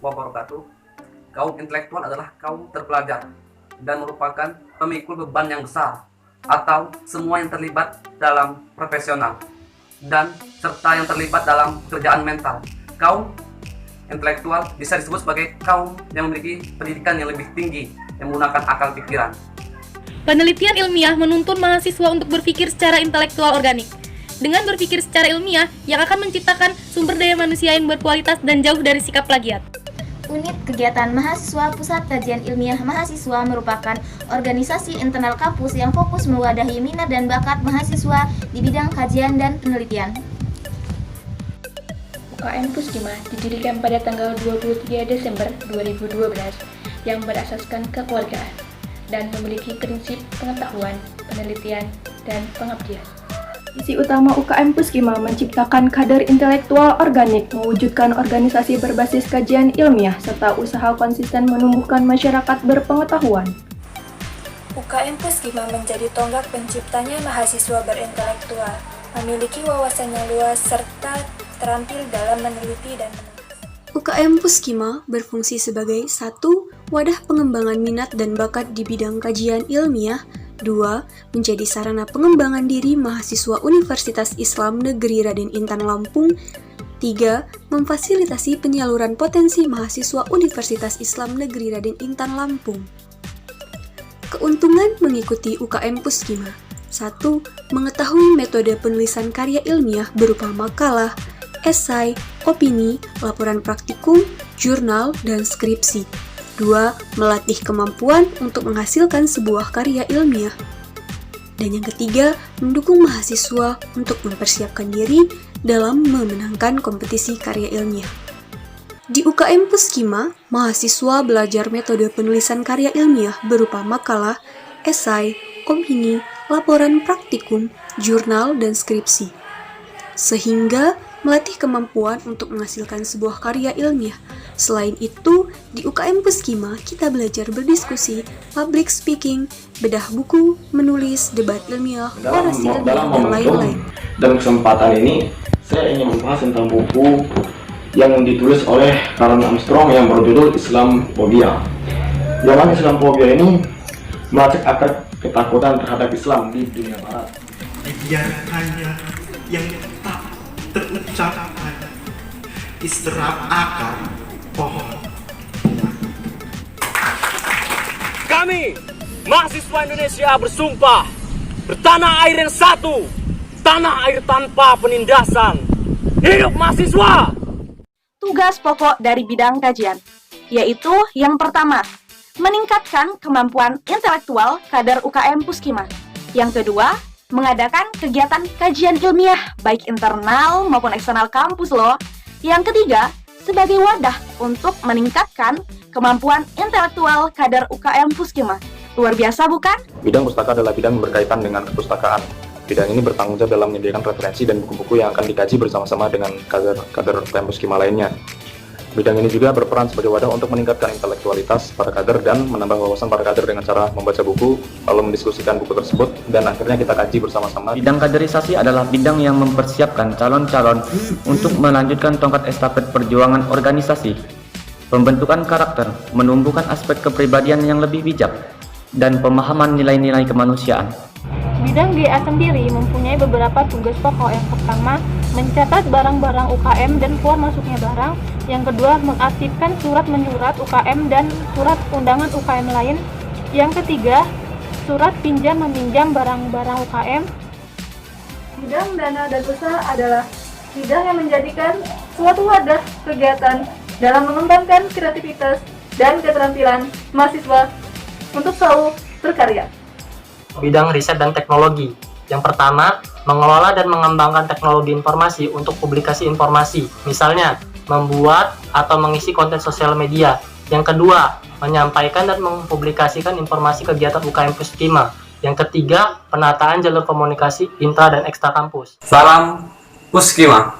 wabarakatuh. Kaum intelektual adalah kaum terpelajar dan merupakan pemikul beban yang besar atau semua yang terlibat dalam profesional dan serta yang terlibat dalam pekerjaan mental. Kaum intelektual bisa disebut sebagai kaum yang memiliki pendidikan yang lebih tinggi yang menggunakan akal pikiran. Penelitian ilmiah menuntun mahasiswa untuk berpikir secara intelektual organik. Dengan berpikir secara ilmiah yang akan menciptakan sumber daya manusia yang berkualitas dan jauh dari sikap plagiat. Unit Kegiatan Mahasiswa Pusat Kajian Ilmiah Mahasiswa merupakan organisasi internal kampus yang fokus mewadahi minat dan bakat mahasiswa di bidang kajian dan penelitian. UKM Puskima didirikan pada tanggal 23 Desember 2012 yang berasaskan kekeluargaan dan memiliki prinsip pengetahuan, penelitian, dan pengabdian. Misi utama UKM Puskima menciptakan kader intelektual organik, mewujudkan organisasi berbasis kajian ilmiah, serta usaha konsisten menumbuhkan masyarakat berpengetahuan. UKM Puskima menjadi tonggak penciptanya mahasiswa berintelektual, memiliki wawasan yang luas, serta terampil dalam meneliti dan menulis. UKM Puskima berfungsi sebagai 1. Wadah pengembangan minat dan bakat di bidang kajian ilmiah. 2. Menjadi sarana pengembangan diri mahasiswa Universitas Islam Negeri Raden Intan Lampung. 3. Memfasilitasi penyaluran potensi mahasiswa Universitas Islam Negeri Raden Intan Lampung. Keuntungan mengikuti UKM Puskima. 1. Mengetahui metode penulisan karya ilmiah berupa makalah, esai, opini, laporan praktikum, jurnal, dan skripsi. 2. Melatih kemampuan untuk menghasilkan sebuah karya ilmiah. Dan yang ketiga, mendukung mahasiswa untuk mempersiapkan diri dalam memenangkan kompetisi karya ilmiah. Di UKM Puskima, mahasiswa belajar metode penulisan karya ilmiah berupa makalah, esai, opini, laporan praktikum, jurnal, dan skripsi. Sehingga melatih kemampuan untuk menghasilkan sebuah karya ilmiah. Selain itu, di UKM Puskima kita belajar berdiskusi, public speaking, bedah buku, menulis, debat ilmiah, orasi ilmiah, dan lain-lain. Dalam kesempatan ini, saya ingin membahas tentang buku yang ditulis oleh Karen Armstrong yang berjudul Islamophobia. Yang mana Islamophobia ini melacak akar ketakutan terhadap Islam di dunia barat. Biar hanya yang tak terucapkan istirahat akar pohon. Kami, mahasiswa Indonesia bersumpah bertanah air yang satu, tanah air tanpa penindasan. Hidup mahasiswa! Tugas pokok dari bidang kajian, yaitu yang pertama, meningkatkan kemampuan intelektual kader UKM Puskima. Yang kedua, mengadakan kegiatan kajian ilmiah, baik internal maupun eksternal kampus loh. Yang ketiga, sebagai wadah untuk meningkatkan kemampuan intelektual kader UKM Puskima. Luar biasa bukan? Bidang pustaka adalah bidang berkaitan dengan perpustakaan. Bidang ini bertanggung jawab dalam menyediakan referensi dan buku-buku yang akan dikaji bersama-sama dengan kader UKM Puskima lainnya. Bidang ini juga berperan sebagai wadah untuk meningkatkan intelektualitas para kader dan menambah wawasan para kader dengan cara membaca buku, lalu mendiskusikan buku tersebut, dan akhirnya kita kaji bersama-sama. Bidang kaderisasi adalah bidang yang mempersiapkan calon-calon untuk melanjutkan tongkat estafet perjuangan organisasi, pembentukan karakter, menumbuhkan aspek kepribadian yang lebih bijak, dan pemahaman nilai-nilai kemanusiaan. Bidang GA sendiri mempunyai beberapa tugas pokok. Yang pertama, mencatat barang-barang UKM dan keluar masuknya barang. Yang kedua, mengaktifkan surat menyurat UKM dan surat undangan UKM lain. Yang ketiga, surat pinjam meminjam barang-barang UKM. Bidang dana dan usaha adalah bidang yang menjadikan suatu wadah kegiatan dalam mengembangkan kreativitas dan keterampilan mahasiswa untuk selalu berkarya. Bidang riset dan teknologi. Yang pertama, mengelola dan mengembangkan teknologi informasi untuk publikasi informasi, misalnya membuat atau mengisi konten sosial media. Yang kedua, menyampaikan dan mempublikasikan informasi kegiatan UKM Puskima. Yang ketiga, penataan jalur komunikasi intra dan ekstra kampus. Salam Puskima.